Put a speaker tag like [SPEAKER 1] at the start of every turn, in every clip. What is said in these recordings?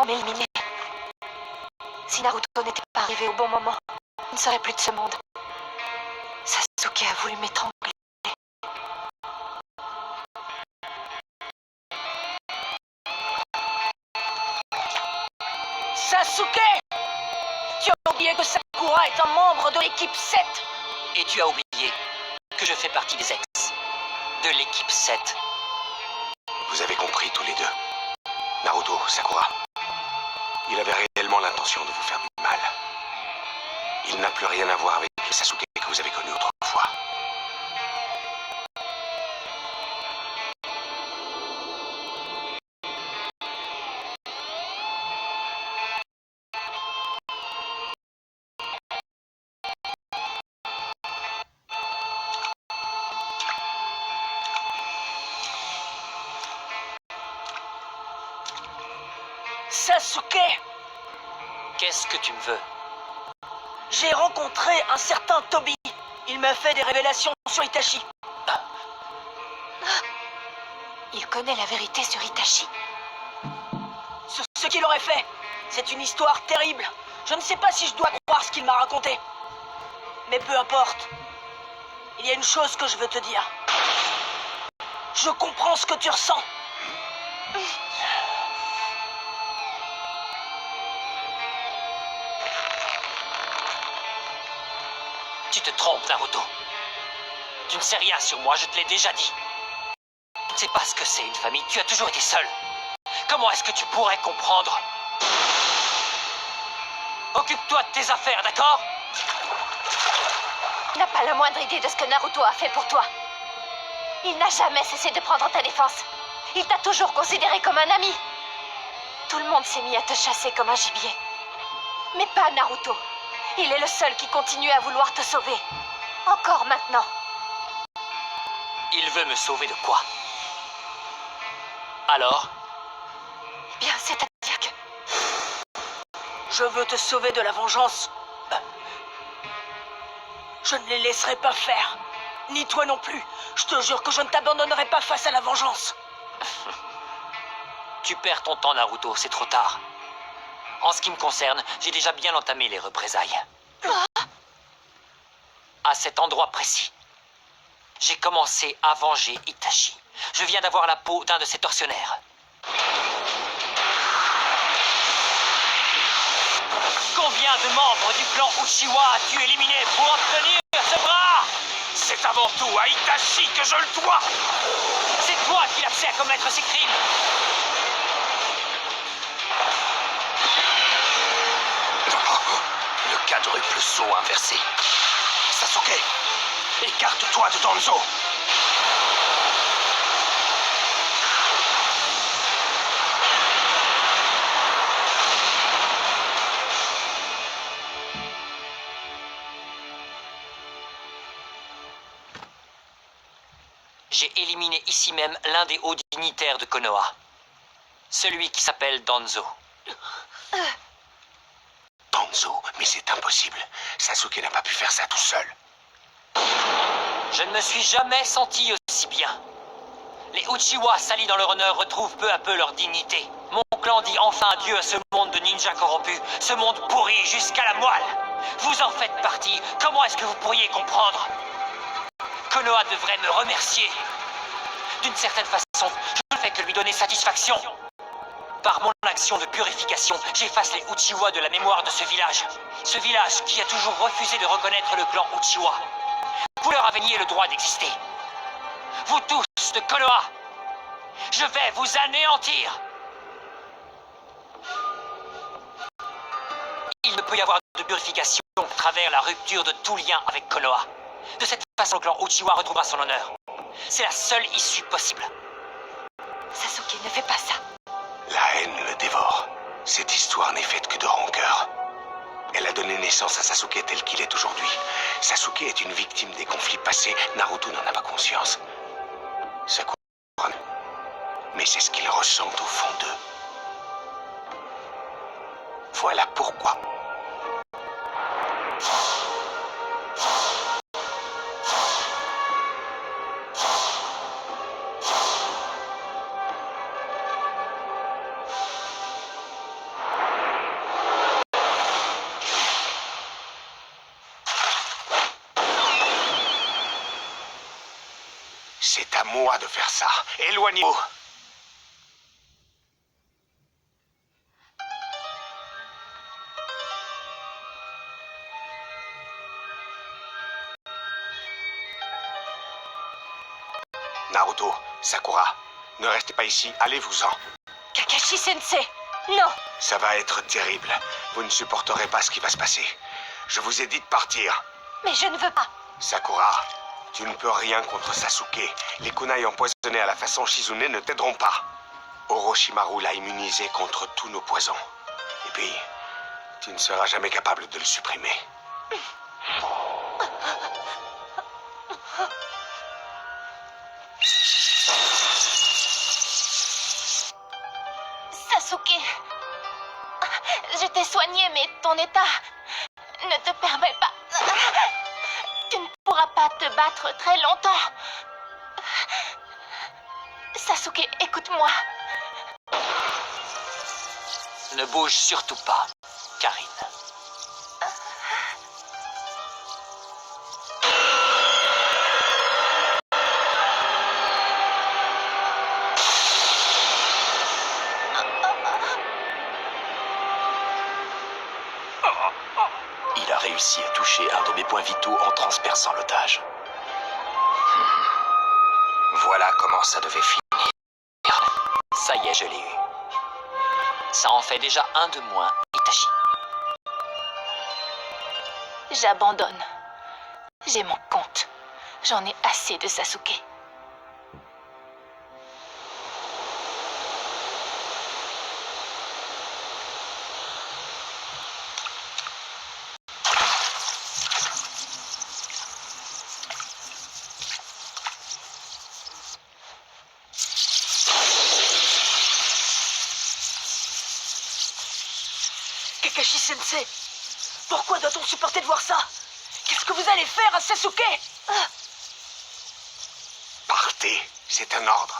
[SPEAKER 1] m'éliminer. Si Naruto n'était pas arrivé au bon moment, il ne serait plus de ce monde. Sasuke a voulu m'étrangler.
[SPEAKER 2] Sasuke! Tu as oublié que Sakura est un membre de l'équipe 7.
[SPEAKER 3] Et tu as oublié que je fais partie des ex de l'équipe 7.
[SPEAKER 4] Vous avez compris tous les deux. Naruto, Sakura. Il avait réellement l'intention de vous faire du mal. Il n'a plus rien à voir avec le Sasuke que vous avez connu autrefois.
[SPEAKER 2] Sasuke!
[SPEAKER 3] Qu'est-ce que tu me veux?
[SPEAKER 2] J'ai rencontré un certain Tobi. Il m'a fait des révélations sur Itachi.
[SPEAKER 1] Il connaît la vérité sur Itachi.
[SPEAKER 2] Sur ce qu'il aurait fait. C'est une histoire terrible. Je ne sais pas si je dois croire ce qu'il m'a raconté. Mais peu importe. Il y a une chose que je veux te dire. Je comprends ce que tu ressens.
[SPEAKER 3] Tu te trompes, Naruto. Tu ne sais rien sur moi, je te l'ai déjà dit. Tu ne sais pas ce que c'est une famille, tu as toujours été seul. Comment est-ce que tu pourrais comprendre? Occupe-toi de tes affaires, d'accord?
[SPEAKER 1] Tu n'as pas la moindre idée de ce que Naruto a fait pour toi. Il n'a jamais cessé de prendre ta défense. Il t'a toujours considéré comme un ami. Tout le monde s'est mis à te chasser comme un gibier. Mais pas Naruto. Il est le seul qui continue à vouloir te sauver. Encore maintenant.
[SPEAKER 3] Il veut me sauver de quoi? Alors?
[SPEAKER 1] Bien, c'est-à-dire que...
[SPEAKER 2] Je veux te sauver de la vengeance. Je ne les laisserai pas faire. Ni toi non plus. Je te jure que je ne t'abandonnerai pas face à la vengeance.
[SPEAKER 3] Tu perds ton temps, Naruto, c'est trop tard. En ce qui me concerne, j'ai déjà bien entamé les représailles. À cet endroit précis, j'ai commencé à venger Itachi. Je viens d'avoir la peau d'un de ses tortionnaires. Combien de membres du clan Uchiwa as-tu éliminé pour obtenir ce bras?
[SPEAKER 4] C'est avant tout à Itachi que je le dois!
[SPEAKER 3] C'est toi qui l'as fait à commettre ces crimes.
[SPEAKER 4] Le quadruple saut inversé. Sasuke, écarte-toi de Danzo.
[SPEAKER 3] J'ai éliminé ici même l'un des hauts dignitaires de Konoha. Celui qui s'appelle Danzo.
[SPEAKER 4] Danzo, mais c'est impossible. Sasuke n'a pas pu faire ça tout seul.
[SPEAKER 3] Je ne me suis jamais senti aussi bien. Les Uchiwa salis dans leur honneur retrouvent peu à peu leur dignité. Mon clan dit enfin adieu à ce monde de ninjas corrompus, ce monde pourri jusqu'à la moelle. Vous en faites partie. Comment est-ce que vous pourriez comprendre? Konoha devrait me remercier. D'une certaine façon, je ne fais que lui donner satisfaction. Par mon action de purification, j'efface les Uchiwa de la mémoire de ce village. Ce village qui a toujours refusé de reconnaître le clan Uchiwa. Vous leur avez nié le droit d'exister. Vous tous de Konoha, je vais vous anéantir. Il ne peut y avoir de purification à travers la rupture de tout lien avec Konoha. De cette façon, le clan Uchiwa retrouvera son honneur. C'est la seule issue possible.
[SPEAKER 1] Sasuke ne fait pas ça.
[SPEAKER 4] La haine le dévore. Cette histoire n'est faite que de rancœur. Elle a donné naissance à Sasuke tel qu'il est aujourd'hui. Sasuke est une victime des conflits passés. Naruto n'en a pas conscience. Sakura, mais c'est ce qu'ils ressentent au fond d'eux. Voilà pourquoi. C'est à moi de faire ça. Éloignez-vous. Naruto, Sakura, ne restez pas ici, allez-vous-en.
[SPEAKER 1] Kakashi Sensei, non.
[SPEAKER 4] Ça va être terrible. Vous ne supporterez pas ce qui va se passer. Je vous ai dit de partir.
[SPEAKER 1] Mais je ne veux pas.
[SPEAKER 4] Sakura, tu ne peux rien contre Sasuke. Les kunai empoisonnés à la façon Shizune ne t'aideront pas. Orochimaru l'a immunisé contre tous nos poisons. Et puis, tu ne seras jamais capable de le supprimer.
[SPEAKER 1] Sasuke, je t'ai soigné, mais ton état ne te permet pas. Tu ne pourras pas te battre très longtemps. Sasuke, écoute-moi.
[SPEAKER 3] Ne bouge surtout pas, Karine.
[SPEAKER 5] Il a réussi à toucher un de mes points vitaux en transperçant l'otage. Voilà comment ça devait finir.
[SPEAKER 3] Ça y est, je l'ai eu. Ça en fait déjà un de moins, Itachi.
[SPEAKER 1] J'abandonne. J'ai mon compte. J'en ai assez de Sasuke.
[SPEAKER 2] Kakashi Sensei, pourquoi doit-on supporter de voir ça? Qu'est-ce que vous allez faire à Sasuke?
[SPEAKER 4] Partez, c'est un ordre.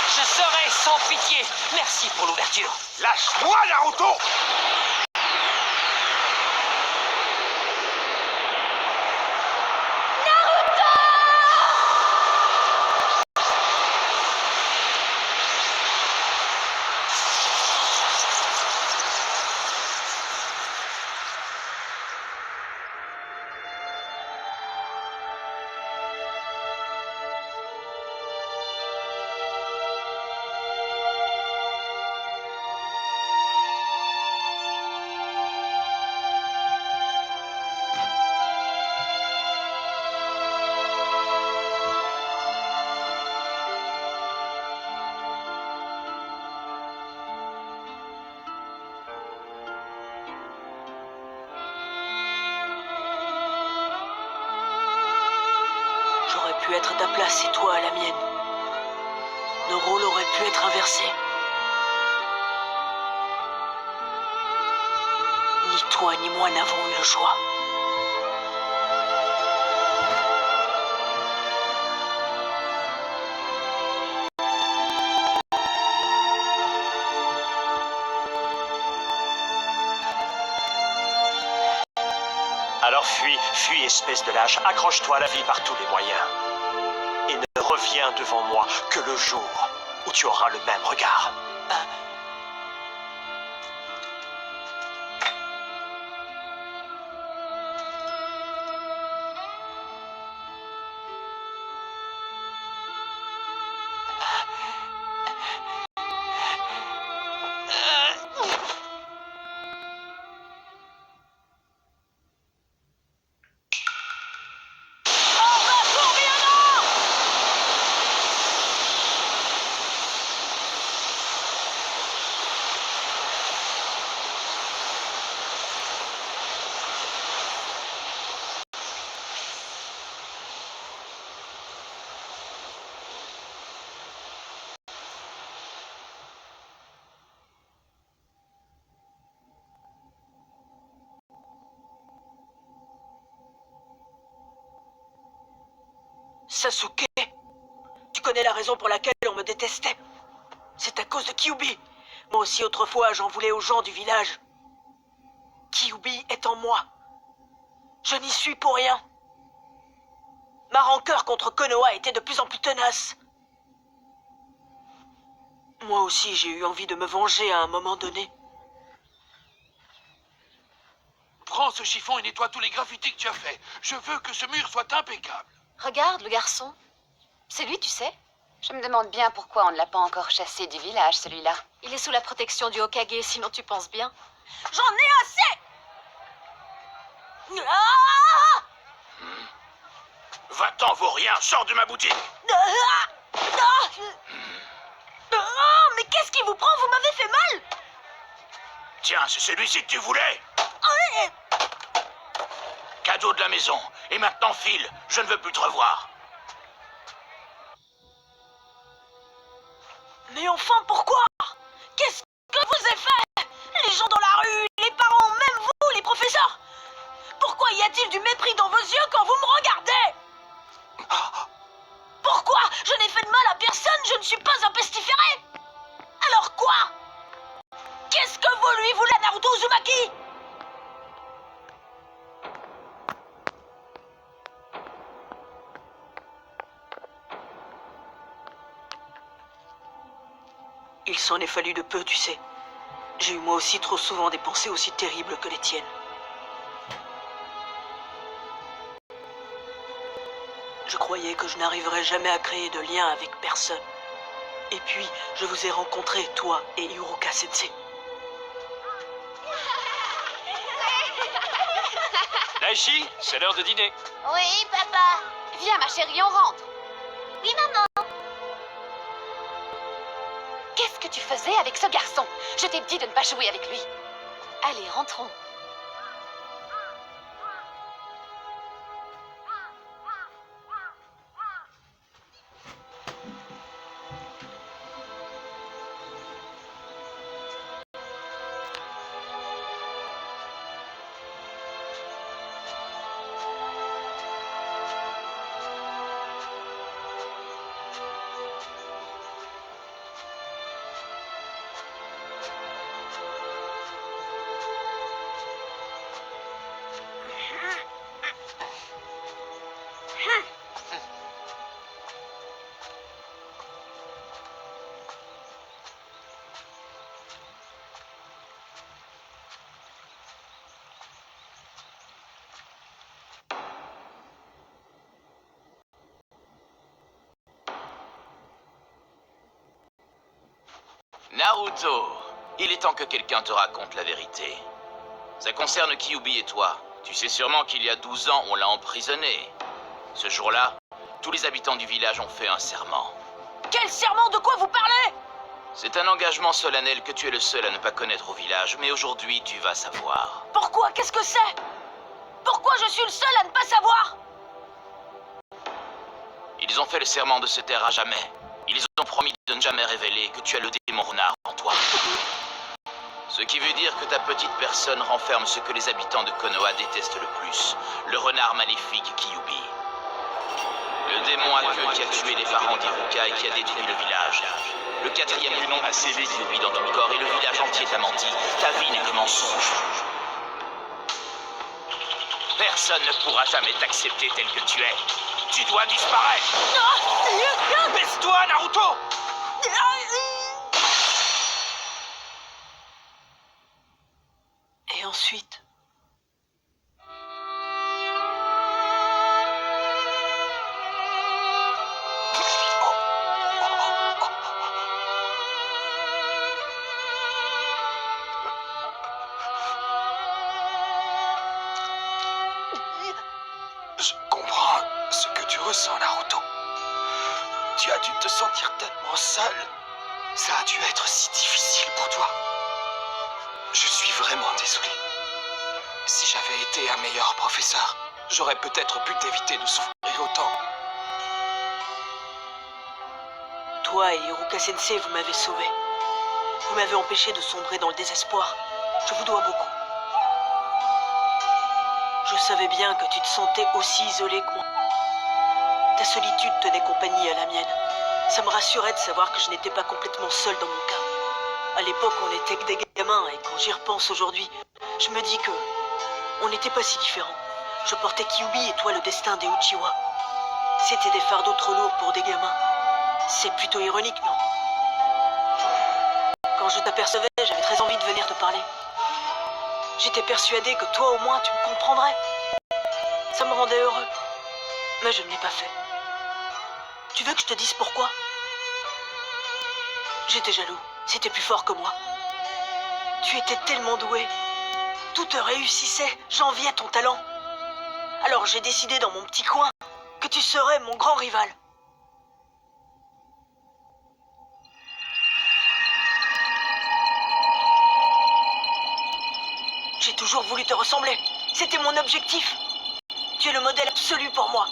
[SPEAKER 3] Je serai sans pitié. Merci pour l'ouverture.
[SPEAKER 4] Lâche-moi, Naruto!
[SPEAKER 2] J'aurais pu être à ta place et toi à la mienne. Nos rôles auraient pu être inversés. Ni toi ni moi n'avons eu le choix.
[SPEAKER 5] Alors fuis, fuis espèce de lâche, accroche-toi à la vie par tous les moyens. Et ne reviens devant moi que le jour où tu auras le même regard.
[SPEAKER 2] Sasuke, tu connais la raison pour laquelle on me détestait. C'est à cause de Kyuubi. Moi aussi autrefois j'en voulais aux gens du village. Kyuubi est en moi. Je n'y suis pour rien. Ma rancœur contre Konoha était de plus en plus tenace. Moi aussi, j'ai eu envie de me venger à un moment donné.
[SPEAKER 6] Prends ce chiffon et nettoie tous les graffitis que tu as faits. Je veux que ce mur soit impeccable.
[SPEAKER 1] Regarde le garçon. C'est lui, tu sais. Je me demande bien pourquoi on ne l'a pas encore chassé du village, celui-là. Il est sous la protection du Hokage, sinon tu penses bien.
[SPEAKER 2] J'en ai assez! Ah!
[SPEAKER 6] Va-t'en, vaurien, sors de ma boutique.
[SPEAKER 2] Mais qu'est-ce qui vous prend? Vous m'avez fait mal!
[SPEAKER 6] Tiens, c'est celui-ci que tu voulais. Cadeau de la maison. Et maintenant, file. Je ne veux plus te revoir.
[SPEAKER 2] Mais enfin, pourquoi? Qu'est-ce que je vous ai fait? Les gens dans la rue, les parents, même vous, les professeurs. Pourquoi y a-t-il du mépris dans vos yeux quand vous me regardez? Pourquoi? Je n'ai fait de mal à personne, je ne suis pas un pestiféré. Alors quoi? Qu'est-ce que vous lui voulez, Naruto Uzumaki? Il s'en est fallu de peu, tu sais. J'ai eu moi aussi trop souvent des pensées aussi terribles que les tiennes. Je croyais que je n'arriverais jamais à créer de lien avec personne. Et puis, je vous ai rencontrés, toi et Iruka Sensei.
[SPEAKER 5] Daichi, c'est l'heure de dîner.
[SPEAKER 1] Oui, papa. Viens, ma chérie, on rentre. Oui, maman. Qu'est-ce que tu faisais avec ce garçon? Je t'ai dit de ne pas jouer avec lui. Allez, rentrons.
[SPEAKER 7] Naruto, il est temps que quelqu'un te raconte la vérité. Ça concerne Kyuubi et toi. Tu sais sûrement qu'il y a 12 ans, on l'a emprisonné. Ce jour-là, tous les habitants du village ont fait un serment.
[SPEAKER 2] Quel serment? De quoi vous parlez?
[SPEAKER 7] C'est un engagement solennel que tu es le seul à ne pas connaître au village, mais aujourd'hui, tu vas savoir.
[SPEAKER 2] Pourquoi? Qu'est-ce que c'est? Pourquoi je suis le seul à ne pas savoir?
[SPEAKER 7] Ils ont fait le serment de se taire à jamais. Ils ont promis de ne jamais révéler que tu as le démon renard en toi. Ce qui veut dire que ta petite personne renferme ce que les habitants de Konoha détestent le plus, le renard maléfique Kyuubi. Le démon à queue qui a tué les parents d'Iruka et qui a détruit le village. Le quatrième du nom a scellé Kyuubi dans ton corps et le village entier t'a menti. Ta vie n'est que mensonge. Personne ne pourra jamais t'accepter tel que tu es. Tu dois disparaître. Baisse-toi, Naruto!
[SPEAKER 2] Et ensuite...
[SPEAKER 8] Je comprends ce que tu ressens, Naruto. Tu as dû te sentir tellement seul. Ça a dû être si difficile pour toi. Je suis vraiment désolé. Si j'avais été un meilleur professeur, j'aurais peut-être pu t'éviter de souffrir autant.
[SPEAKER 2] Toi et Iruka Sensei, vous m'avez sauvé. Vous m'avez empêché de sombrer dans le désespoir. Je vous dois beaucoup. Je savais bien que tu te sentais aussi isolé que moi. Ta solitude tenait compagnie à la mienne. Ça me rassurait de savoir que je n'étais pas complètement seul dans mon cas. À l'époque, on n'était que des gamins, et quand j'y repense aujourd'hui, je me dis que on n'était pas si différents. Je portais Kyuubi et toi le destin des Uchiwa. C'était des fardeaux trop lourds pour des gamins. C'est plutôt ironique, non? Quand je t'apercevais, j'avais très envie de venir te parler. J'étais persuadée que toi au moins tu me comprendrais. Ça me rendait heureux. Mais je ne l'ai pas fait. Tu veux que je te dise pourquoi? J'étais jaloux. C'était plus fort que moi. Tu étais tellement doué. Tout te réussissait. J'enviais ton talent. Alors j'ai décidé dans mon petit coin que tu serais mon grand rival. J'ai toujours voulu te ressembler. C'était mon objectif. Tu es le modèle absolu pour moi.